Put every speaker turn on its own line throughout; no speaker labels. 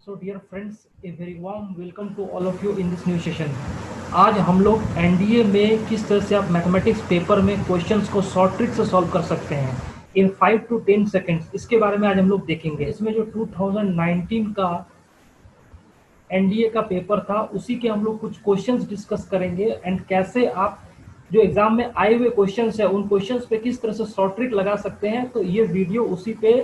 So dear friends, a very warm welcome to all of you in this new session. आज हम लोग NDA में किस तरह से आप मैथमेटिक्स पेपर में क्वेश्चंस को शॉर्ट ट्रिक से सॉल्व कर सकते हैं इन 5 to 10 सेकेंड्स, इसके बारे में आज हम लोग देखेंगे। इसमें जो 2019 का एनडीए का पेपर था उसी के हम लोग कुछ क्वेश्चंस डिस्कस करेंगे एंड कैसे आप जो एग्जाम में आए हुए क्वेश्चंस है उन क्वेश्चंस पे किस तरह से शॉर्ट ट्रिक लगा सकते हैं। तो ये वीडियो उसी पे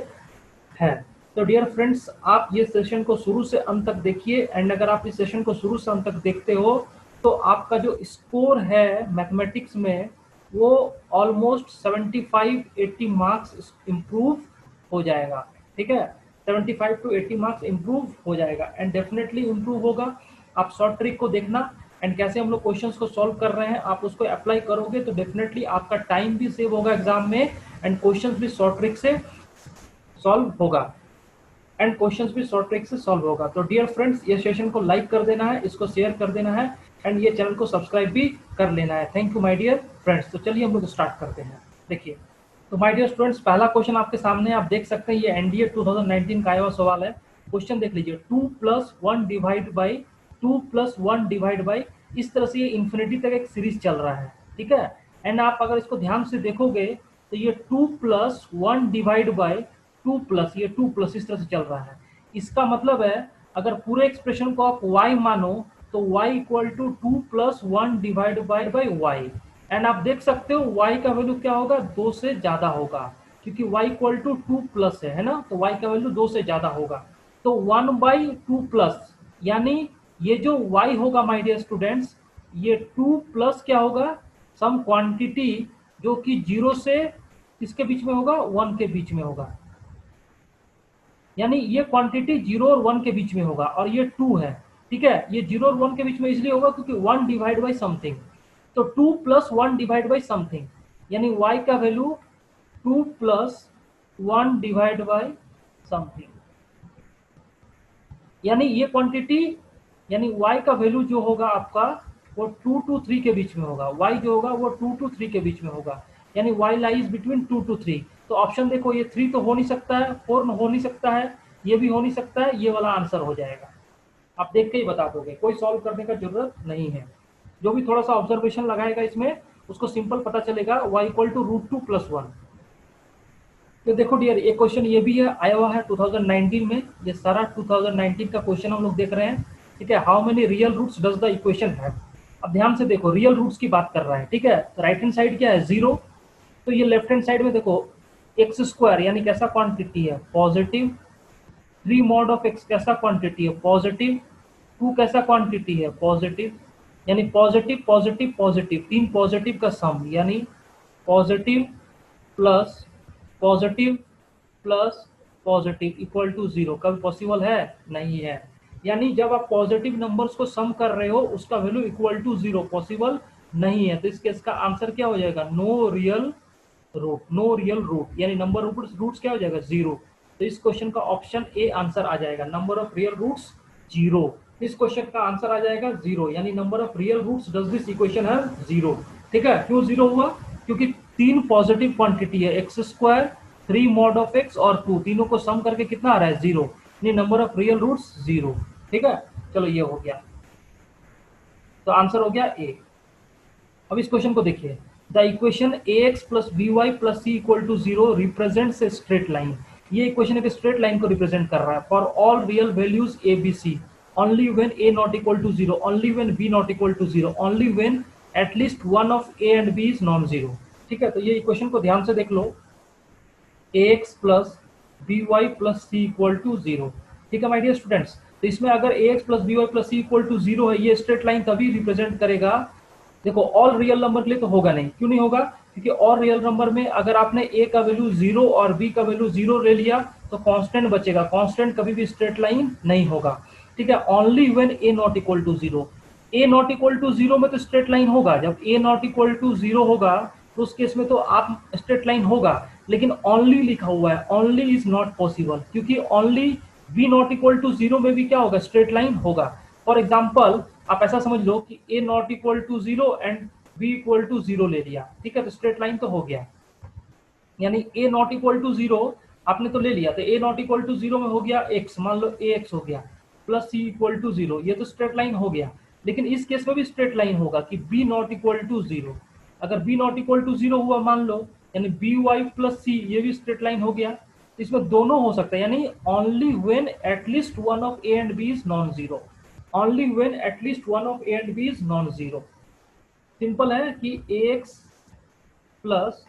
है। तो डियर फ्रेंड्स, आप ये सेशन को शुरू से अंत तक देखिए एंड अगर आप इस सेशन को शुरू से अंत तक देखते हो तो आपका जो स्कोर है मैथमेटिक्स में वो ऑलमोस्ट 75-80 मार्क्स इम्प्रूव हो जाएगा। ठीक है, 75 to 80 मार्क्स इम्प्रूव हो जाएगा एंड डेफिनेटली इम्प्रूव होगा। आप शॉर्ट ट्रिक को देखना एंड कैसे हम लोग क्वेश्चंस को सॉल्व कर रहे हैं आप उसको अप्लाई करोगे तो डेफिनेटली आपका टाइम भी सेव होगा एग्जाम में एंड क्वेश्चंस भी शॉर्ट ट्रिक से सॉल्व होगा एंड क्वेश्चंस भी शॉर्ट ट्रिक से सॉल्व होगा। तो डियर फ्रेंड्स, ये सेशन को लाइक कर देना है, इसको शेयर कर देना है एंड ये चैनल को सब्सक्राइब भी कर लेना है। Thank you my dear friends. तो चलिए हम लोग स्टार्ट करते हैं। देखिए, तो माय डियर स्टूडेंट्स, पहला क्वेश्चन आपके सामने आप देख सकते हैं, ये एनडीए 2019 का आया हुआ सवाल है। क्वेश्चन देख लीजिए, 2 + 1 डिवाइड बाई 2 + 1 डिवाइड बाई, इस तरह से ये इन्फिनिटी तक एक सीरीज चल रहा है। ठीक है, एंड आप अगर इसको ध्यान से देखोगे तो ये 2 + 1 डिवाइड बाई 2 प्लस, ये 2 प्लस इस तरह से चल रहा है। इसका मतलब है अगर पूरे एक्सप्रेशन को आप y मानो तो y equal to 2 + 1 divide by y and आप देख सकते हो y का वैल्यू क्या होगा, 2 से ज्यादा होगा क्योंकि y इक्वल टू 2 प्लस है ना, तो y का वैल्यू 2 से ज्यादा होगा। तो 1/2 प्लस, यानी ये जो y होगा माय डियर स्टूडेंट्स, ये 2 प्लस क्या होगा, सम क्वांटिटी जो कि 0 से किसके बीच में होगा, 1 के बीच में होगा। यानी ये क्वांटिटी 0 और 1 के बीच में होगा और ये 2 है। ठीक है, ये 0 और 1 के बीच में इसलिए होगा क्योंकि 1 डिवाइड बाई समथिंग, तो 2 + 1 डिवाइड बाई समथिंग, यानी y का वैल्यू 2 + 1 डिवाइड बाई समथिंग, यानी ये क्वांटिटी, यानी y का वैल्यू जो होगा आपका वो 2 to 3 के बीच में होगा। y जो होगा वो 2 to 3 के बीच में होगा, यानी y लाइज बिटवीन 2 to 3। तो ऑप्शन देखो, ये 3 तो हो नहीं सकता है, 4 हो नहीं सकता है, ये भी हो नहीं सकता है, ये वाला आंसर हो जाएगा। आप देख के ही बता दोगे, कोई सॉल्व करने का जरूरत नहीं है। जो भी थोड़ा सा ऑब्जर्वेशन लगाएगा इसमें उसको सिंपल पता चलेगा, y = √2 + 1। तो देखो डियर, एक क्वेश्चन ये भी है, आया हुआ है 2019 में। ये सारा 2019 का क्वेश्चन हम लोग देख रहे हैं। ठीक है, how many real roots does the equation have. अब ध्यान से देखो, रियल रूट्स की बात कर रहा है। ठीक है, तो राइट हैंड साइड क्या है, 0। तो ये लेफ्ट हैंड साइड में देखो x² यानी कैसा क्वांटिटी है, पॉजिटिव। 3 mod ऑफ x कैसा क्वांटिटी है, पॉजिटिव। 2 कैसा क्वांटिटी है, पॉजिटिव। यानी पॉजिटिव पॉजिटिव पॉजिटिव, 3 पॉजिटिव का सम, यानी positive plus positive plus positive equal to 0। कभी पॉसिबल है, नहीं है। यानी जब आप पॉजिटिव नंबर्स को सम कर रहे हो उसका वैल्यू इक्वल टू 0 पॉसिबल नहीं है। तो इस केस का आंसर क्या हो जाएगा, no real root. No real root यानी नंबर ऑफ रूट्स क्या हो जाएगा, 0। तो इस क्वेश्चन का ऑप्शन ए आंसर आ जाएगा, नंबर ऑफ रियल रूट्स 0। इस क्वेश्चन का आंसर आ जाएगा 0, यानी number of real roots does this equation है 0। ठीक है, क्यों 0 हुआ, क्योंकि 3 पॉजिटिव क्वांटिटी है, x², 3 mod ऑफ x और 2, तीनों को सम करके कितना आ रहा है, 0, यानी नंबर ऑफ रियल रूट्स 0। ठीक है, चलो ये हो गया, तो आंसर हो गया ए। अब इस क्वेश्चन को देखिए, the equation ax + by + c = 0 represents a straight line. ये इक्वेशन एक स्ट्रेट लाइन को रिप्रेजेंट कर रहा है for all real values a b c, only when a not equal to 0, only when b not equal to 0, only when at least one of a and b is non-zero। ठीक है, तो ये equation को ध्यान से देख लो, ax + by + c = 0। ठीक है माय डियर स्टूडेंट्स, तो इसमें अगर ax + by + c = 0 है, ये स्ट्रेट लाइन तभी रिप्रेजेंट करेगा। देखो, ऑल रियल नंबर के लिए तो होगा नहीं, क्यों नहीं होगा, क्योंकि ऑल रियल नंबर में अगर आपने a का वैल्यू 0 और b का वैल्यू 0 ले लिया तो कांस्टेंट बचेगा, कांस्टेंट कभी भी स्ट्रेट लाइन नहीं होगा। ठीक है, only when a not equal to 0, a not equal to 0 में तो स्ट्रेट लाइन होगा। जब a not equal to 0 होगा तो उस केस में तो आप स्ट्रेट लाइन होगा, लेकिन ओनली लिखा हुआ है, ओनली इज नॉट पॉसिबल, क्योंकि only b not equal to 0 में भी क्या होगा, स्ट्रेट लाइन होगा। फॉर एग्जाम्पल आप ऐसा समझ लो कि a not equal to 0 and b equal to 0 ले लिया। ठीक है, तो स्ट्रेट लाइन तो हो गया, यानी a not equal to 0 आपने तो ले लिया, तो a not equal to 0 में हो गया x, मान लो ax हो गया। प्लस सी इक्वल टू 0, ये तो स्ट्रेट लाइन हो गया। लेकिन इस केस में भी स्ट्रेट लाइन होगा कि बी नॉट इक्वल टू 0। अगर बी नॉट इक्वल टू 0 हुआ मान लो, यानी बी वाई प्लस सी, ये भी स्ट्रेट लाइन हो गया। इसमें दोनों हो सकता है, यानी only when at least one of A and B is non zero. Only when at least one of A and B is non zero. Simple है कि ax plus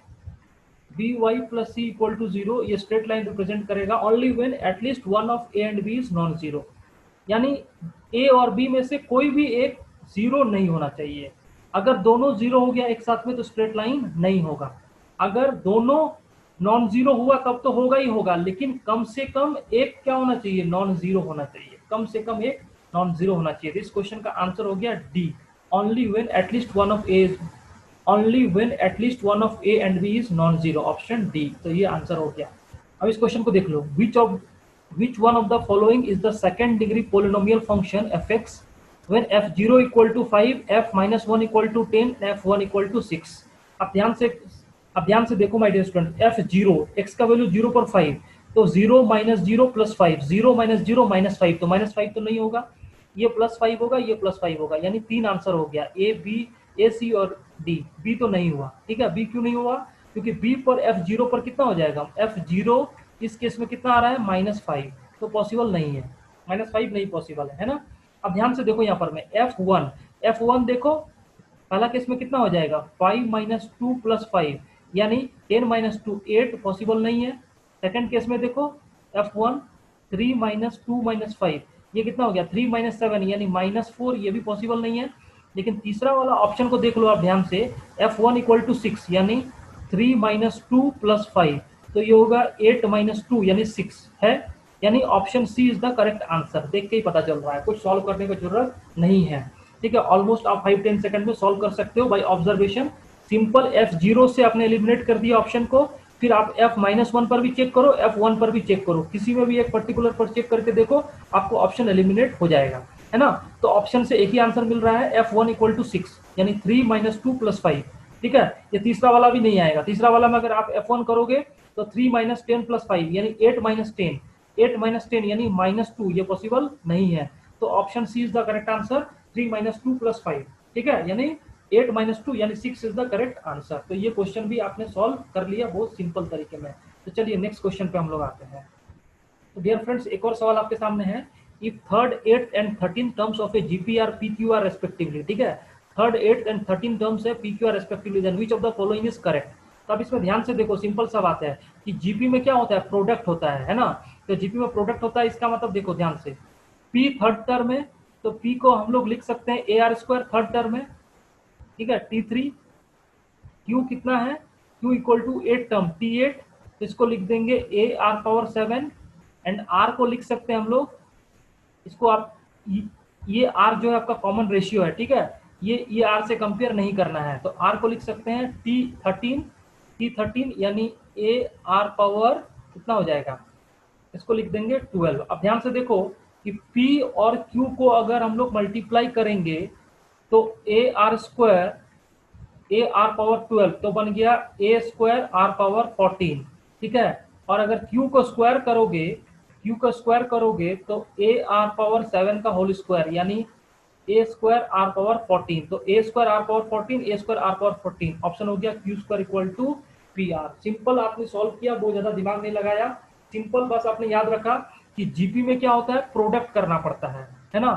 B Y plus C equal to 0, ये straight line represent करेगा only when at least one of A and B is non zero. यानी A और B में से कोई भी एक जीरो नहीं होना चाहिए। अगर दोनों जीरो हो गया एक साथ में तो स्ट्रेट लाइन नहीं होगा। अगर दोनों नॉन जीरो हुआ तब तो होगा ही होगा, लेकिन कम से कम एक क्या होना चाहिए, नॉन जीरो होना चाहिए। कम से कम एक नॉन जीरो होना चाहिए। इस क्वेश्चन का आंसर हो गया D, only when at least one of A, only when at least one of A and B is non zero, option D. तो ये आंसर हो गया। अब इस क्वेश्चन को देख लो, which one of the following is the second degree polynomial function fx when f0 equal to 5, f minus 1 equal to 10, f1 equal to 6। अब ध्यान से देखो my dear student, f0 x का वैल्यू 0 पर 5, तो 0 माइनस 0 प्लस 5, 0 माइनस 0 माइनस 5, तो minus 5 तो नहीं होगा, ये प्लस 5 होगा, ये प्लस 5 होगा, यानी 3 आंसर हो गया, ए बी ए सी और डी। बी तो नहीं हुआ, ठीक है। बी क्यों नहीं हुआ, क्योंकि बी पर f0 पर कितना हो जाएगा, f0 इस केस में कितना आ रहा है, -5, तो पॉसिबल नहीं है, -5 नहीं पॉसिबल है ना। अब ध्यान से देखो यहाँ पर मैं f1 देखो, पहला केस में कितना हो जाएगा, 5 माइनस 2 प्लस 5, यानी 10 माइनस 2 8, पॉसिबल नहीं है। सेकंड केस में देखो f1 3 माइनस 2 माइनस 5, ये कितना हो गया, 3 माइनस 7 यानी -4, ये भी पॉसिबल नहीं है। लेकिन तीसरा वाला ऑप्शन को देख लो आप ध्यान से, f1 इक्वल टू 6, यानी 3 माइनस 2 प्लस 5, तो ये होगा 8 माइनस 2 यानी 6 है, यानी option C is the correct answer. देख के ही पता चल रहा है, कुछ सॉल्व करने की जरूरत नहीं है, ठीक है। ऑलमोस्ट आप 5-10 सेकंड में सॉल्व कर सकते हो बाय ऑब्जर्वेशन। सिंपल f0 से आपने एलिमिनेट कर दिया ऑप्शन को, फिर आप f-1 पर भी चेक करो, f1 पर भी चेक करो, किसी में भी एक पर्टिकुलर पर चेक करके देखो, आपको ऑप्शन एलिमिनेट हो जाएगा, है ना। तो ऑप्शन से एक ही आंसर मिल रहा है, f1 इक्वल टू 6, यानी 3 माइनस 2 प्लस 5, ठीक है। ये तीसरा वाला भी नहीं आएगा, तीसरा वाला में अगर आप f1 करोगे तो 3 माइनस 10 प्लस 5 यानी 8 माइनस 10, 8 माइनस 10 यानी -2, ये पॉसिबल नहीं है। तो option C is the correct answer, 3 minus 2 plus 5, ठीक है, यानी 8 माइनस 2 यानी 6 इज द करेक्ट आंसर। तो ये क्वेश्चन भी आपने सॉल्व कर लिया बहुत सिंपल तरीके में। तो चलिए नेक्स्ट क्वेश्चन पे हम लोग आते हैं। तो डियर फ्रेंड्स, एक और सवाल आपके सामने है, if third 8th and 13th terms of a GPR PQR respectively, ठीक है, third 8th and 13th terms है PQR respectively, then which of the following is correct. तो अब इसमें ध्यान से देखो, सिंपल सा बात है कि जीपी में क्या होता है, प्रोडक्ट होता है ना। तो जीपी में प्रोडक्ट होता है, इसका मतलब देखो ध्यान से, पी थर्ड टर्म है, तो पी को हम लोग लिख सकते हैं AR² थर्ड टर्म है, ठीक है, T3, क्यू कितना है, Q equal to 8 term T8, तो इसको लिख देंगे AR⁻7, एंड R को लिख सकते हैं हम लोग, इसको आप ये R जो है आपका कॉमन रेशियो है, ठीक है, ये R से कंपेयर नहीं करना है, तो R को लिख सकते हैं T13 यानी AR⁻, कितना हो जाएगा, इसको लिख देंगे 12। अब ध्यान से देखो कि P और Q को अगर हम लोग मल्टीप्लाई करेंगे तो AR² AR⁻12 तो बन गया A² R⁻14, ठीक है। और अगर Q को स्क्वायर करोगे तो AR⁻7 का होल स्क्वायर यानी A² R⁻14, तो A² R⁻14 A² R⁻14, option हो गया Q² equal to PR। Simple आपने सॉल्व किया, बहुत ज्यादा दिमाग नहीं लगाया, सिंपल बस आपने याद रखा कि जीपी में क्या होता है, प्रोडक्ट करना पड़ता है ना।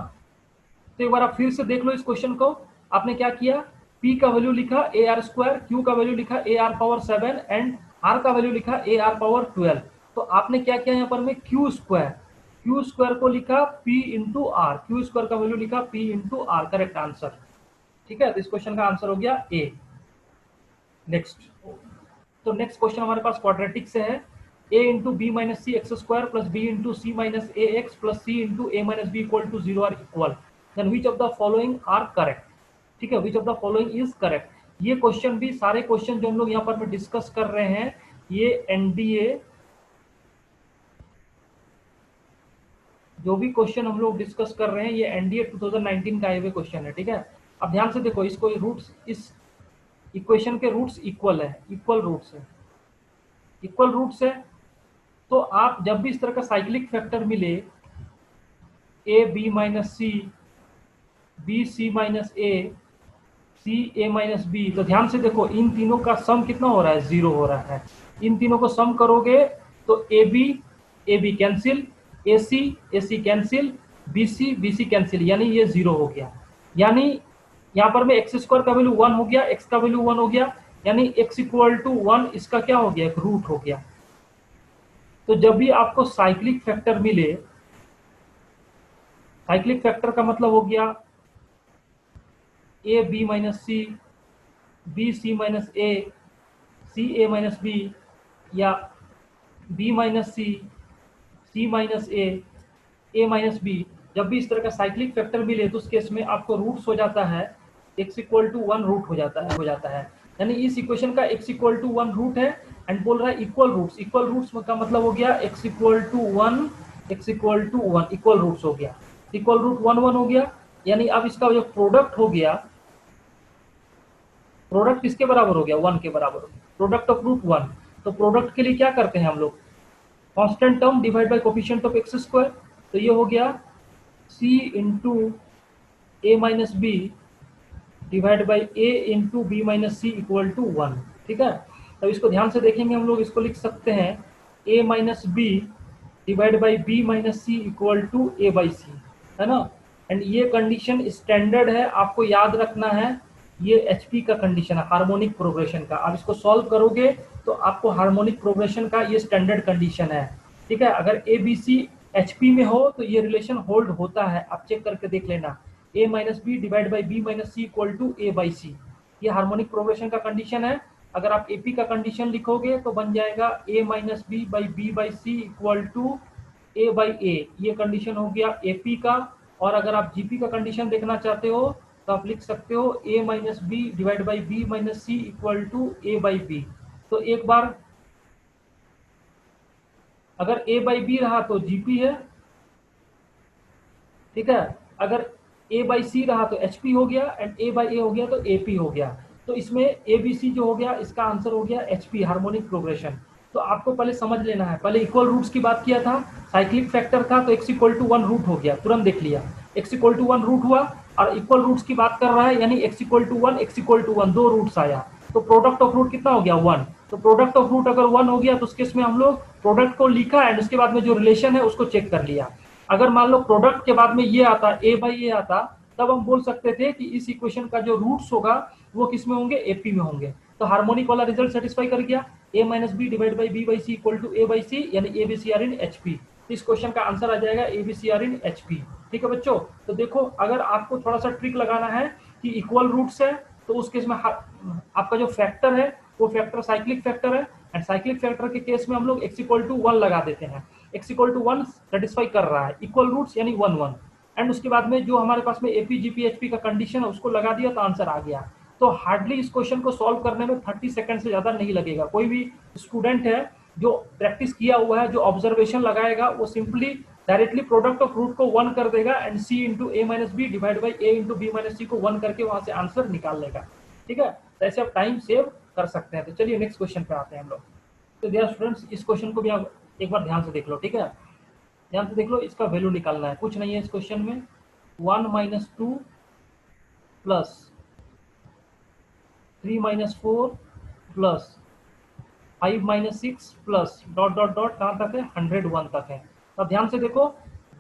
तो एक बार आप फिर से देख लो इस क्वेश्चन को, आपने क्या किया, P का वैल्यू लिखा AR², Q का वैल्यू लिखा AR⁻7 एंड R का वैल्यू लिखा AR⁻12। तो आपने क्या किया यहाँ पर में, Q² को लिखा P इंटू R, Q² का वैल्यू लिखा P into R, correct answer, ठीक है। तो इस क्वेश्चन का आंसर हो गया A। नेक्स्ट, तो नेक्स्ट क्वेश्चन हमारे पास क्वाड्रेटिक से है, a into B minus C x square plus B into C minus A x plus C into A minus B equal to 0 are equal, then which of the following are correct, ठीक है, which of the following is correct. ये question भी, सारे question जो हम लोग यहाँ पर में डिस्कस कर रहे हैं, ये एनडीए, जो भी क्वेश्चन हम लोग डिस्कस कर रहे हैं ये एनडीए 2019 का आए हुए क्वेश्चन है, ठीक है। अब ध्यान से देखो, इसको रूट्स, इस इक्वेशन के रूट्स इक्वल है, इक्वल रूट्स है, तो आप जब भी इस तरह का साइक्लिक फैक्टर मिले A B minus C, B C minus A, C A minus B. तो ध्यान से देखो इन तीनों का सम कितना हो रहा है, 0 हो रहा है। इन तीनों को सम करोगे तो A B cancel, A C cancel, B C cancel, यानी ये 0 हो गया। यानी यहाँ पर में एक्स स्क्वायर का वैल्यू 1 हो गया, एक्स का वैल्यू 1 हो गया, यानी एक्स इक्वल टू 1 इसका क्या हो गया, एक रूट हो गया। तो जब भी आपको साइक्लिक फैक्टर मिले, साइक्लिक फैक्टर का मतलब हो गया A B minus C, B C minus A, C A minus B, या B minus C minus A minus B. जब भी इस तरह का साइक्लिक फैक्टर मिले तो उस केस में आपको रूट्स हो जाता है, x इक्वल टू 1 रूट हो जाता है। यानी इस इक्वेशन का x इक्वल टू 1 रूट है, एंड बोल रहा है इक्वल रूट्स। इक्वल रूट्स का मतलब हो गया x equal to 1, x equal to 1 equal roots हो गया, इक्वल रूट 1 1 हो गया। यानी अब इसका जो प्रोडक्ट हो गया, प्रोडक्ट किसके बराबर हो गया, 1 के बराबर हो गया, प्रोडक्ट ऑफ रूट 1। तो प्रोडक्ट के लिए क्या करते हैं हम लोग, constant term divide by coefficient of x square. तो ये हो गया c into A minus B divide by A into B minus C equal to 1। ठीक है, तो इसको ध्यान से देखेंगे हम लोग, इसको लिख सकते हैं a minus B divide by B minus C equal to A by c, है ना। एंड ये कंडीशन स्टैंडर्ड है, आपको याद रखना है, ये एचपी का कंडीशन है, हार्मोनिक प्रोग्रेशन का। आप इसको सॉल्व करोगे तो आपको हार्मोनिक प्रोग्रेशन का ये स्टैंडर्ड कंडीशन है। ठीक है, अगर ए बी सी एचपी में हो तो ये रिलेशन होल्ड होता है, आप चेक करके देख लेना। a minus B divide by B minus C equal to A by c, ये हार्मोनिक प्रोग्रेशन का कंडीशन है। अगर आप एपी का कंडीशन लिखोगे तो बन जाएगा a minus b by b by c equal to A by a, ये कंडीशन हो गया एपी का। और अगर आप जीपी का कंडीशन देखना चाहते हो तो आप लिख सकते हो a minus B divide by B minus C equal to A by B. तो एक बार अगर a बाई बी रहा तो जीपी है, ठीक है, अगर a बाई सी रहा तो HP हो गया, एंड a बाई ए हो गया तो AP हो गया। तो इसमें ABC जो हो गया इसका आंसर हो गया HP, हार्मोनिक प्रोग्रेशन। तो आपको पहले समझ लेना है, पहले इक्वल रूट्स की बात किया था, साइक्लिक फैक्टर था तो x इक्वल टू 1 रूट हो गया, तुरंत देख लिया, x इक्वल टू 1 रूट हुआ। और इक्वल रूट्स की बात कर रहा है यानी x equal to 1, x equal to 1 दो रूट्स आया, तो प्रोडक्ट ऑफ रूट कितना हो गया, 1। तो प्रोडक्ट ऑफ रूट अगर 1 हो गया तो उस केस में हम लोग प्रोडक्ट को लिखा एंड उसके बाद में जो रिलेशन है उसको चेक कर लिया। अगर मान लो प्रोडक्ट के बाद में ये आता, a बाई ए आता, तब हम बोल सकते थे कि इस इक्वेशन का जो रूट्स होगा वो किस में होंगे, एपी में होंगे। तो हार्मोनिक वाला रिजल्ट सेटिस्फाई कर गया, a minus B divide by b by c equal to A by c, यानी a b c are in HP. इस क्वेश्चन का आंसर आ जाएगा a b c are in HP. ठीक है बच्चों, तो देखो अगर आपको थोड़ा सा ट्रिक लगाना है कि इक्वल रूट्स है तो उस केस में आपका जो फैक्टर है वो फैक्टर साइक्लिक फैक्टर है, एंड साइक्लिक फैक्टर के केस में हम लोग x इक्वल टू 1 लगा देते हैं। x इक्वल टू 1 सेटिस्फाई कर रहा है, इक्वल रूट्स यानी 1 1, एंड उसके बाद में जो हमारे पास में एपी जीपी एचपी का कंडीशन है उसको लगा दिया तो आंसर आ गया। तो हार्डली इस क्वेश्चन को सॉल्व करने में 30 सेकंड से ज्यादा नहीं लगेगा। कोई भी स्टूडेंट है जो प्रैक्टिस किया हुआ है, जो ऑब्जर्वेशन लगाएगा, वो simply directly product of root को 1 कर देगा and c into A minus B divide by A into B minus c को 1 करके वहां से आंसर निकाल लेगा। ठीक है, तो ऐसे आप टाइम सेव कर सकते हैं। तो चलिए नेक्स्ट क्वेश्चन पे आते हैं हम लोग। तो डियर स्टूडेंट्स, इस क्वेश्चन को भी आप एक बार ध्यान से देख लो। ठीक है, ध्यान से देख लो, इसका वैल्यू निकालना है, कुछ नहीं है इस क्वेश्चन में। 1 minus 2 plus 3 minus 4 plus 5 minus 6 plus dot dot dot कहाँ तक है, 101 तक है। अब ध्यान से देखो,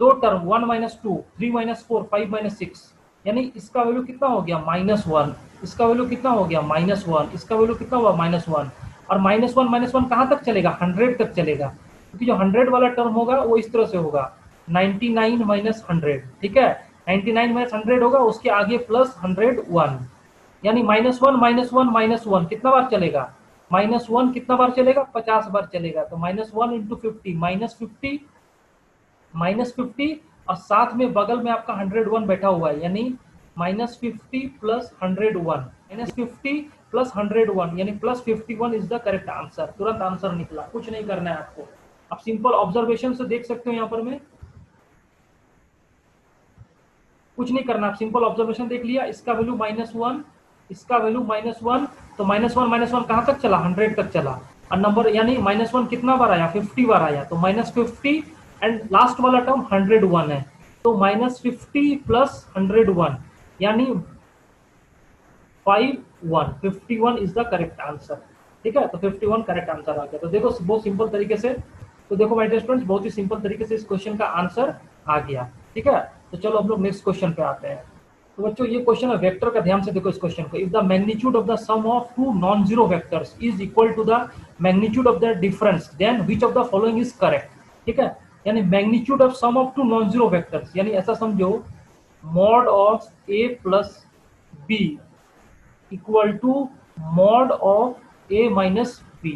दो टर्म 1 माइनस 2, 3 माइनस 4, 5 माइनस 6, यानी इसका वैल्यू कितना हो गया, -1, इसका वैल्यू कितना हो गया, -1, इसका वैल्यू कितना हुआ, -1। और -1 कहाँ तक चलेगा, 100 तक चलेगा, क्योंकि जो 100 वाला टर्म होगा वो इस तरह से होगा 99 माइनस 100। ठीक है, 99 माइनस 100 होगा, उसके आगे प्लस 101, यानी -1 -1 -1 कितना बार चलेगा, -1 कितना बार चलेगा, 50 बार चलेगा। तो -1 इंटू 50, -50 और साथ में बगल में आपका 101 बैठा हुआ है, यानी -50 प्लस 101, -50 प्लस 101 यानी +51 इज द करेक्ट आंसर। तुरंत आंसर निकला, कुछ नहीं करना है आपको। आप सिंपल ऑब्जर्वेशन से देख सकते हो, यहाँ पर में कुछ नहीं करना, आप सिंपल ऑब्जर्वेशन देख लिया, इसका वैल्यू -1, इसका वैल्यू -1, तो -1 कहाँ तक चला, 100 तक चला। और नंबर यानी -1 कितना बार आया, 50 बार आया, तो -50 एंड लास्ट वाला टर्म 101 है, तो -50 प्लस 101 यानी 51 इज द करेक्ट आंसर। ठीक है, तो 51 करेक्ट आंसर आ गया। तो देखो बहुत सिंपल तरीके से, तो देखो माय डियर स्टूडेंट्स बहुत ही सिंपल तरीके से इस क्वेश्चन का आंसर आ गया। ठीक है, तो चलो हम लोग नेक्स्ट क्वेश्चन पे आते हैं। तो बच्चों ये क्वेश्चन है वेक्टर का, ध्यान से देखो इस क्वेश्चन को। If the magnitude of the sum of two non zero vectors is equal to the magnitude of the difference then which of the following is correct. ठीक है, यानी magnitude of sum of two non zero vectors, यानी ऐसा समझो mod of A plus B equal to mod of A minus B,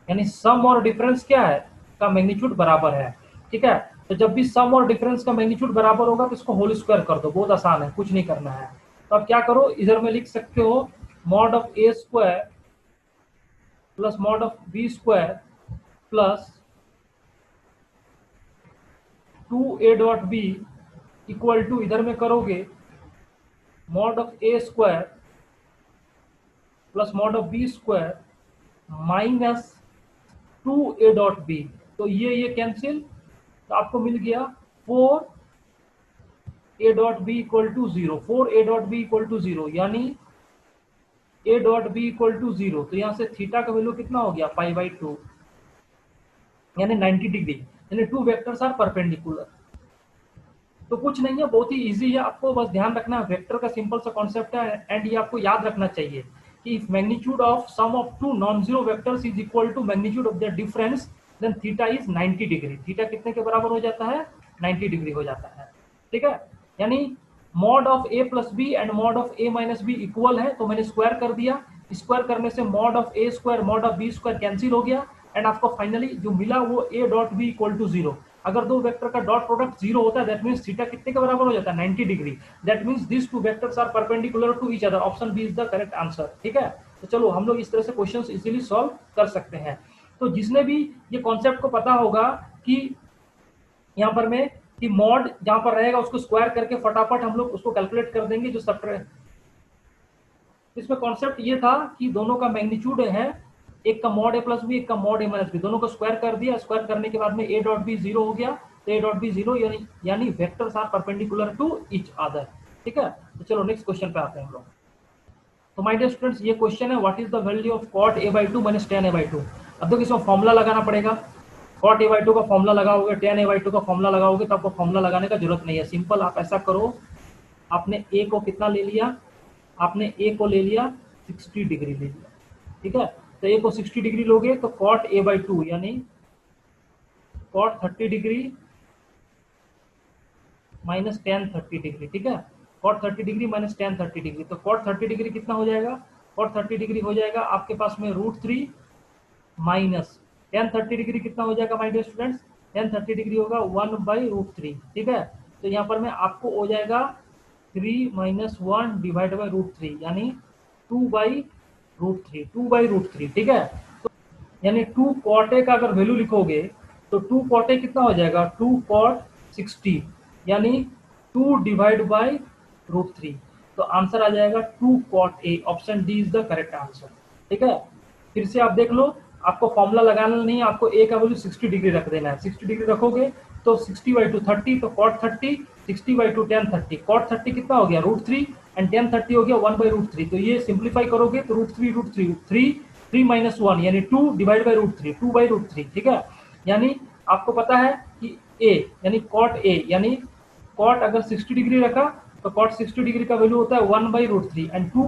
यानी sum और difference क्या है का मैग्नीट्यूड बराबर है। ठीक है, तो जब भी सम और डिफरेंस का मैग्नीट्यूड बराबर होगा तो इसको होल स्क्वायर कर दो, बहुत आसान है, कुछ नहीं करना है। तो अब क्या करो, इधर में लिख सकते हो mod of A square plus mod of B square plus 2a dot B equal to, इधर में करोगे mod of A square plus mod of B square minus 2a dot B. तो ये कैंसिल, तो आपको मिल गया 4a dot B equal to 0, 4a dot B equal to 0, यानी a dot B equal to 0। तो यहाँ से थीटा का वैल्यू कितना हो गया, π/2, यानी 90 डिग्री, यानी टू वेक्टर्स आर परपेंडिकुलर। तो कुछ नहीं है, बहुत ही इजी है, आपको बस ध्यान रखना है वेक्टर का सिंपल सा कॉन्सेप्ट है। एंड ये आपको याद रखना चाहिए कि if magnitude of sum of two non zero vectors is equal to magnitude of their difference then theta is 90 degree. Theta कितने के बराबर हो जाता है, 90 डिग्री हो जाता है। ठीक है, यानी mod of A plus B and mod of A minus B equal है, तो मैंने स्क्वायर कर दिया। स्क्वायर करने से mod of A square mod of B square cancel हो गया, एंड आपको फाइनली जो मिला वो A dot B equal to 0। अगर दो वेक्टर का डॉट प्रोडक्ट 0 होता है दैट मींस थीटा कितने के बराबर हो जाता है, 90 degree. That means this two vectors are perpendicular to each other. Option B is the correct answer. ठीक है, तो चलो हम लोग इस तरह से क्वेश्चंस इजीली सॉल्व कर सकते हैं। तो जिसने भी ये कॉन्सेप्ट को पता होगा कि यहाँ पर में कि मॉड जहां पर रहेगा उसको स्क्वायर करके फटाफट हम लोग उसको कैलकुलेट कर देंगे जो सब। इसमें कॉन्सेप्ट ये था कि दोनों का मैग्नीट्यूड है, एक का मॉड ए प्लस बी, एक का मॉड ए माइनस बी, दोनों को स्क्वायर कर दिया। स्क्वायर करने के बाद में ए डॉट बी 0 हो गया, तो ए डॉट बी 0 यानी vectors are perpendicular to each other. ठीक है, तो चलो नेक्स्ट क्वेश्चन पे आते हैं हम लोग। तो माय डियर स्टूडेंट्स ये क्वेश्चन है what is the value of cot a/2 minus tan a/2। अब देखो इसमें फॉर्मूला लगाना पड़ेगा। cot a/2 का फॉर्मूला लगाओगे, tan a/2 का फॉर्मूला लगाओगे, तो आपको फॉर्मूला लगाने का जरूरत नहीं है। सिंपल आप ऐसा करो, आपने a को कितना ले लिया, आपने a को ले लिया 60 डिग्री ले लिया। ठीक है, तो a को 60 डिग्री लोगे तो cot a/2 यानी cot 30 degree minus tan 30 degree. ठीक है, cot 30 degree minus tan 30 degree, तो cot 30 डिग्री कितना हो जाएगा, cot 30 डिग्री हो जाएगा आपके पास में √3 माइनस tan 30 डिग्री कितना हो जाएगा my dear students, tan 30 degree होगा 1/√3। ठीक है, तो यहाँ पर में आपको हो जाएगा 3 - 1 डिवाइड बाई √3 यानी 2/√3। ठीक है, तो यानी 2 cot a का अगर वैल्यू लिखोगे तो 2 cot a कितना हो जाएगा, 2 cot 60 यानी 2 डिवाइड बाई √3। तो आंसर आ जाएगा 2 cot a। Option D is the correct answer. ठीक है, फिर से आप देख लो, आपको फॉर्मूला लगाना नहीं है, आपको a का वैल्यू 60 डिग्री रख देना है। 60 डिग्री रखोगे तो 60/2 30, तो cot 30, 60/2 tan 30। cot 30 कितना हो गया, √3 एंड tan 30 हो गया 1/√3। तो ये सिंप्लीफाई करोगे तो √3 3 - 1 यानी 2 डिवाइड बाई √3 2/√3। ठीक है, यानी आपको पता है कि a यानी cot a यानी cot अगर 60 डिग्री रखा तो cot 60 डिग्री का वैल्यू होता है 1/√3 एंड 2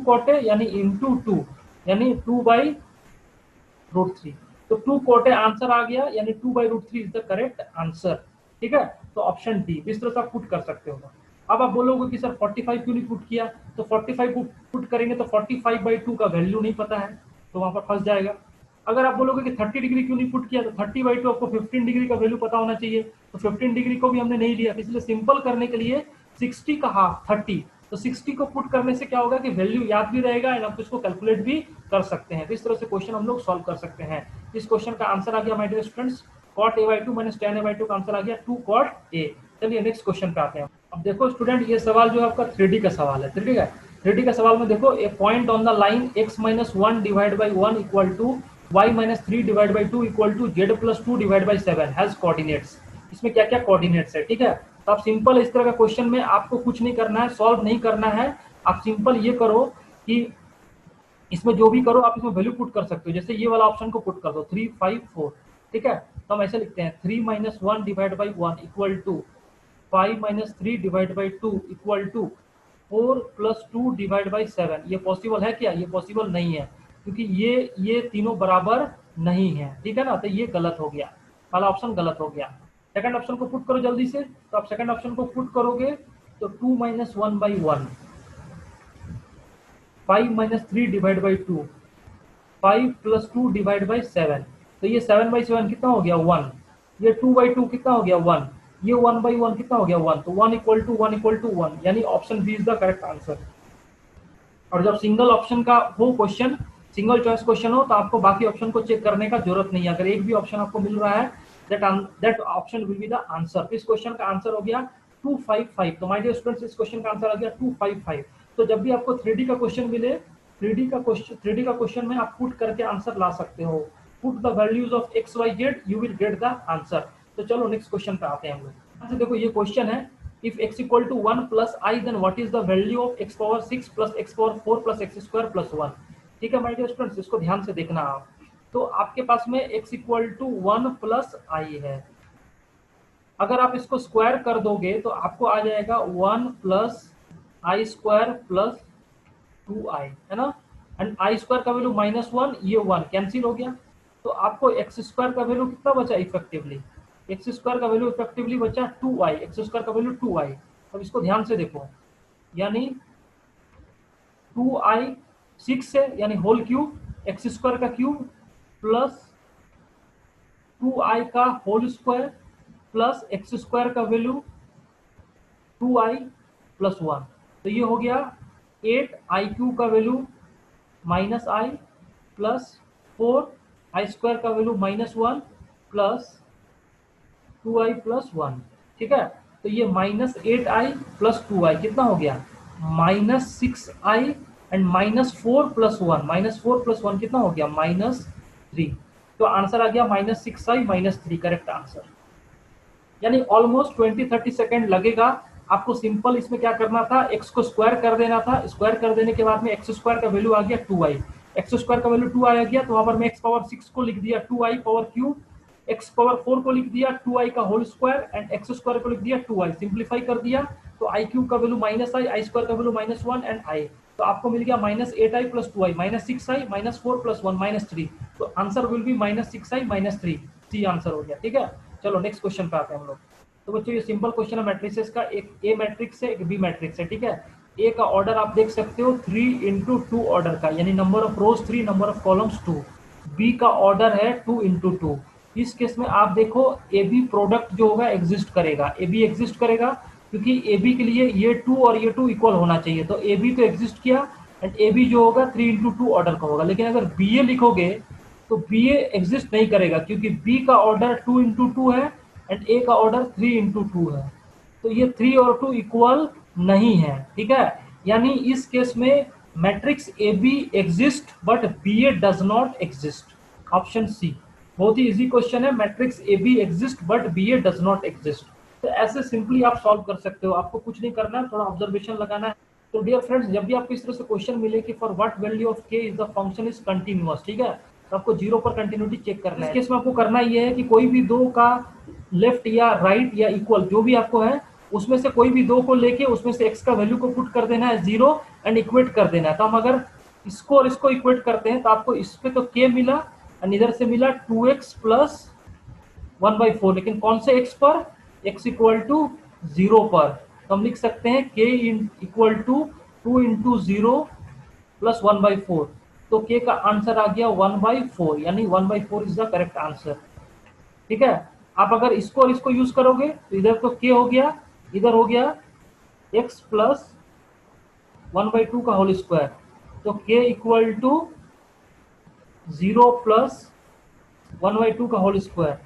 cot a यानी इंटू 2 यानी 2/√3। तो 2 cot a आंसर आ गया, यानी 2/√3 इज द करेक्ट आंसर। ठीक है, तो ऑप्शन डी इस तरह से आप पुट कर सकते हो। अब आप बोलोगे कि सर 45 क्यों नहीं पुट किया, तो 45 पुट करेंगे तो 45/2 का वैल्यू नहीं पता है, तो वहां पर फंस जाएगा। अगर आप बोलोगे कि 30 डिग्री क्यों नहीं पुट किया, तो 30/2 आपको 15 डिग्री का वैल्यू पता होना चाहिए, तो 15 डिग्री को भी हमने नहीं लिया। इसलिए सिंपल करने के लिए 60 का हाफ 30, तो 60 को पुट करने से क्या होगा कि वैल्यू याद भी रहेगा एंड आप इसको कैलकुलेट भी कर सकते हैं। तो इस तरह से क्वेश्चन हम लोग सॉल्व कर सकते हैं। इस क्वेश्चन का आंसर आ गया my dear students, cot a/2 minus tan a/2 का आंसर आ गया 2 cot a। चलिए नेक्स्ट क्वेश्चन पे आते हैं। अब देखो स्टूडेंट, ये सवाल जो है आपका 3D का सवाल है। 3D का सवाल में देखो, a point on the line x - 1 divide by 1 equal to y - 3 divide by 2 equal to z + 2 divide by 7 has coordinates. इसमें क्या क्या कोऑर्डिनेट्स है, ठीक है। तो आप सिंपल इस तरह का क्वेश्चन में आपको कुछ नहीं करना है, सॉल्व नहीं करना है, आप सिंपल ये करो कि इसमें जो भी करो आप इसमें वैल्यू पुट कर सकते हो। जैसे ये वाला ऑप्शन को पुट कर दो 3 5 4, ठीक है। तो हम ऐसे लिखते हैं 3 - 1 divide by 1 equal to 5 - 3 divide by 2 equal to 4 + 2 divide by 7। ये पॉसिबल है क्या? ये पॉसिबल नहीं है, क्योंकि ये तीनों बराबर नहीं है, ठीक है ना। तो ये गलत हो गया, वाला ऑप्शन गलत हो गया। सेकंड ऑप्शन को पुट करो जल्दी से। तो आप सेकंड ऑप्शन को पुट करोगे तो 2 - 1 by 1, 5 - 3 divide by 2, 5 + 2 divide by 7। तो ये 7 बाई 7 कितना हो गया? 1। ये 2 बाई 2 कितना हो गया? 1। ये 1 बाई 1 कितना हो गया? 1। तो 1 = 1 = 1, यानी option B is the correct answer. और जब सिंगल ऑप्शन का हो क्वेश्चन, सिंगल चॉइस क्वेश्चन हो, तो आपको बाकी ऑप्शन को चेक करने का जरूरत नहीं है। अगर एक भी ऑप्शन आपको मिल रहा है, that option will be the answer. इस क्वेश्चन का आंसर हो गया 255। तो माय डियर स्टूडेंट्स, इस क्वेश्चन का आंसर आ गया 255। तो जब भी आपको 3D का क्वेश्चन मिले, 3D का क्वेश्चन में आप पुट करके आंसर ला सकते हो। Put the values of x y z, you will get the answer. तो चलो नेक्स्ट क्वेश्चन पे आते हैं हम लोग। देखो ये क्वेश्चन है, if x equal to 1 plus I, then what is the value of x power 6 plus x power 4 plus x square plus 1। ठीक है माय डियर स्टूडेंट्स, इसको ध्यान से देखना आप। तो आपके पास में x equal to 1 plus I है। अगर आप इसको स्क्वायर कर दोगे तो आपको आ जाएगा 1 plus I square plus 2I, है ना। एंड I square का वैल्यू -1, ये 1 कैंसिल हो गया। तो आपको x स्क्वायर का वैल्यू कितना बचा इफेक्टिवली? एक्स स्क्वायर का वैल्यू इफेक्टिवली बचा 2i, एक्स स्क्वायर का वैल्यू 2i। अब इसको ध्यान से देखो, यानी 2i 6 है, यानी होल क्यूब, एक्स स्क्वायर का क्यूब प्लस 2i का whole square plus x square का वैल्यू 2i प्लस 1। तो ये हो गया 8i³ का value -i plus 4i square का वैल्यू -1 प्लस 2i प्लस 1, ठीक है। तो ये -8i प्लस 2i कितना हो गया? -6i एंड -4 प्लस 1, -4 प्लस 1 कितना हो गया? -3। तो आंसर आ गया -6i -3, करेक्ट आंसर। यानी ऑलमोस्ट 20-30 सेकेंड लगेगा आपको। सिंपल इसमें क्या करना था, एक्स को स्क्वायर कर देना था। स्क्वायर कर देने के बाद में एक्स स्क्वायर का वैल्यू आ गया 2i, एक्स स्क्वायर का वैल्यू 2 आ गया, तो वहां पर मैं एक्स पावर 6 को लिख दिया 2i power cube, x power 4 को लिख दिया 2i का whole square and x square को लिख दिया 2i, सिंप्लीफाई कर दिया। तो i³ का वैल्यू -i, आई स्क्वायर का वैल्यू -1 एंड i। तो आपको मिल गया -8i plus 2i, -6i, -4 plus 1, -3। तो answer will be -6i -3, C answer हो गया, ठीक है। चलो नेक्स्ट क्वेश्चन पे आते हैं हम लोग। तो बच्चों ये सिंपल क्वेश्चन है मैट्रिसेस का, एक ए मैट्रिक्स है, एक बी मैट्रिक्स है, ठीक है। ए का ऑर्डर आप देख सकते हो 3 × 2 ऑर्डर का, यानी number of rows 3, number of columns 2। B का ऑर्डर है 2 × 2। इस केस में आप देखो ए बी प्रोडक्ट जो होगा एग्जिस्ट करेगा, ए बी एग्जिस्ट करेगा, क्योंकि ए बी के लिए ये 2 और ये 2 इक्वल होना चाहिए। तो ए बी तो एग्जिस्ट किया एंड ए बी जो होगा 3 × 2 ऑर्डर का होगा। लेकिन अगर बी ए लिखोगे तो बी ए एग्जिस्ट नहीं करेगा, क्योंकि बी का ऑर्डर 2 × 2 है एंड ए का ऑर्डर 3 × 2 है। तो ये 3 और 2 इक्वल नहीं है, ठीक है। यानी इस केस में matrix A B exist but B A does not exist, option C. बहुत ही इजी क्वेश्चन है, matrix A B exist but B A does not exist. तो ऐसे सिंपली आप सॉल्व कर सकते हो, आपको कुछ नहीं करना है, थोड़ा ऑब्जर्वेशन लगाना है। तो डियर फ्रेंड्स, जब भी आपको इस तरह से क्वेश्चन मिले कि फॉर व्हाट वैल्यू ऑफ के is the function is continuous, ठीक है, तो आपको 0 पर कंटिन्यूटी चेक करना है। इस केस में आपको करना ये है कि कोई भी दो का लेफ्ट या राइट या इक्वल जो भी आपको है, उसमें से कोई भी दो को लेके उसमें से x का वैल्यू को पुट कर देना है 0 एंड इक्वेट कर देना है। तो हम अगर इसको और इसको इक्वेट करते हैं तो आपको इस पे तो k मिला और इधर से मिला 2x प्लस 1/4, लेकिन कौन से x पर? x = 0 पर। तो हम लिख सकते हैं k = 2 × 0 प्लस 1/4। तो k का आंसर आ गया 1/4, यानी 1/4 इज द करेक्ट आंसर, ठीक है। आप अगर इसको और इसको यूज करोगे तो इधर तो k हो गया, इधर हो गया x प्लस 1/2 का होल स्क्वायर। तो k = 0 प्लस 1/2 का होल स्क्वायर।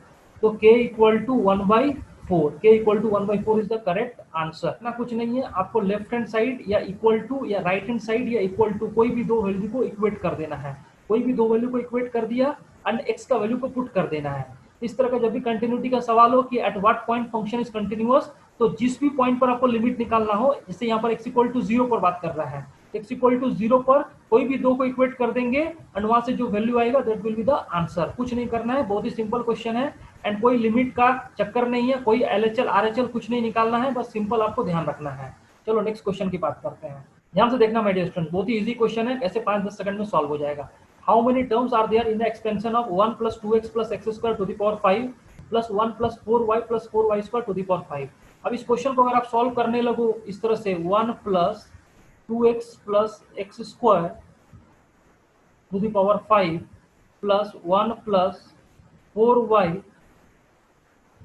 तो k = 1/4, k = 1/4 is the correct answer ना। कुछ नहीं है, आपको लेफ्ट हैंड साइड या इक्वल टू या राइट हैंड साइड या इक्वल टू कोई भी दो वैल्यू को इक्वेट कर देना है। कोई भी दो वैल्यू को इक्वेट कर दिया एंड x का वैल्यू को पुट कर देना है। इस तरह का जब भी कंटिन्यूटी का सवाल हो कि at what point function is continuous, तो जिस भी पॉइंट पर आपको लिमिट निकालना हो, जैसे यहाँ पर x=0 पर बात कर रहा है, x=0 पर कोई भी दो को इक्वेट कर देंगे एंड वहां से जो वैल्यू आएगा that will be the answer. कुछ नहीं करना है, बहुत ही सिंपल क्वेश्चन है एंड कोई लिमिट का चक्कर नहीं है, कोई LHL RHL कुछ नहीं निकालना है, बस सिंपल आपको ध्यान रखना है। चलो नेक्स्ट क्वेश्चन की बात करते हैं। ध्यान से देखना माय डियर स्टूडेंट, बहुत ही इजी क्वेश्चन है, ऐसे 5-10 सेकंड में सॉल्व हो जाएगा। How many terms are there in the expansion of 1 + 2x + x² to the power 5 + 1 + 4y + 4y² to the power 5। अब इस क्वेश्चन को अगर आप सॉल्व करने लगो इस तरह से 1 + 2x + x² to the power 5 + 1 + 4y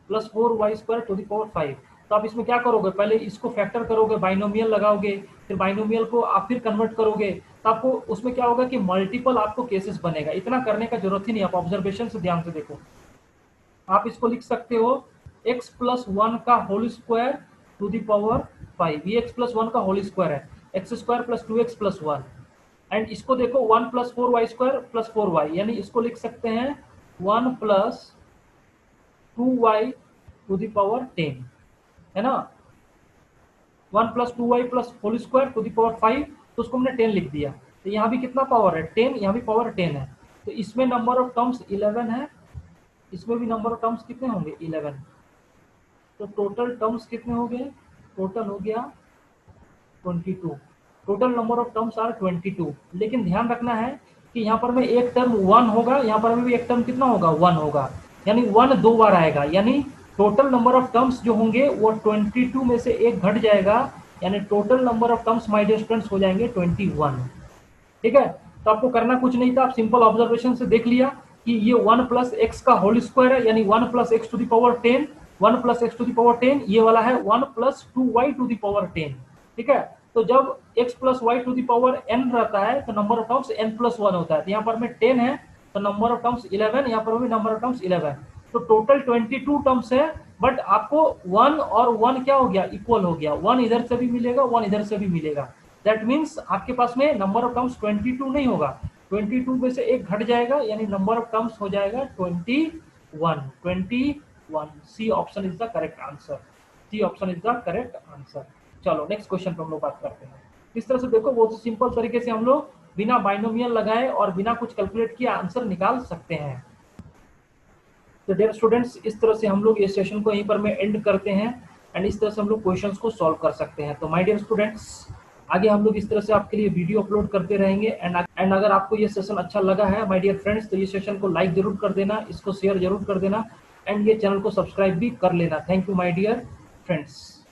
+ 4y² to the power 5, तो आप इसमें क्या करोगे, पहले इसको फैक्टर करोगे, बाइनोमियल लगाओगे, फिर बाइनोमियल को आप फिर कन्वर्ट करोगे, तो आपको उसमें क्या होगा कि मल्टीपल आपको केसेस बनेगा। इतना करने का जरूरत ही नहीं, आप ऑब्जर्वेशन से ध्यान से देखो। आप इसको लिख सकते हो x + 1 का whole square to the power 5, ये x + 1 का होल स्क्वायर है, x² + 2x + 1, एंड इसको देखो 1 + 4y² + 4y, यानी इसको लिख सकते हैं 1 + 2y टू द पावर 10, है ना, 1 + 2y + whole square to the power 5, तो उसको हमने 10 लिख दिया। तो यहाँ भी कितना पावर है, 10, यहाँ भी पावर 10 है, तो इसमें नंबर ऑफ टर्म्स 11 है, इसमें भी नंबर ऑफ टर्म्स कितने होंगे, 11, तो टोटल टर्म्स कितने हो गए, टोटल हो गया 22, total number of terms are 22। लेकिन ध्यान रखना है कि यहाँ पर में एक टर्म 1 होगा, यहाँ पर में भी एक टर्म कितना होगा, 1 होगा, यानी 1 दो बार आएगा, यानी टोटल नंबर ऑफ टर्म्स जो होंगे वो 22 में से एक घट जाएगा, यानी total number of terms my dear students हो जाएंगे 21। ठीक है, तो आपको करना कुछ नहीं था, आप सिंपल ऑब्जर्वेशन से देख लिया कि ये 1 + x का होल स्क्वायर है, यानी 1 + x to the power 10, 1 + x to the power 10, ये वाला है 1 + 2y टू द पावर 10। ठीक है, तो जब x + y to the power n रहता है तो नंबर ऑफ टर्म्स n + 1 होता है, तो यहाँ पर में 10 है तो नंबर ऑफ टर्म्स 11, यहाँ पर भी नंबर ऑफ टर्म्स 11, तो टोटल 22 टर्म्स है, बट आपको 1 और 1 क्या हो गया, इक्वल हो गया, 1 इधर से भी मिलेगा, 1 इधर से भी मिलेगा, दैट मीन्स आपके पास में नंबर ऑफ टर्म्स 22 नहीं होगा, 22 में से एक घट जाएगा, यानी नंबर ऑफ टर्म्स हो जाएगा 21। C option is the correct answer, C option is the correct answer. चलो नेक्स्ट क्वेश्चन पे हम लोग बात करते हैं। इस तरह से देखो, बहुत सिंपल तरीके से हम लोग बिना बाइनोमियल लगाए और बिना कुछ कैलकुलेट किए आंसर निकाल सकते हैं। तो डियर स्टूडेंट्स, इस तरह से हम लोग इस सेशन को यहीं पर में एंड करते हैं एंड इस तरह से हम लोग क्वेश्चंस को सॉल्व कर सकते हैं। तो माय डियर स्टूडेंट्स, आगे हम लोग इस तरह से आपके लिए वीडियो अपलोड करते रहेंगे एंड अगर आपको ये सेशन अच्छा लगा है माय डियर फ्रेंड्स, तो ये सेशन को लाइक जरूर कर देना, इसको शेयर जरूर कर देना एंड ये चैनल को सब्सक्राइब भी कर लेना। Thank you my dear friends.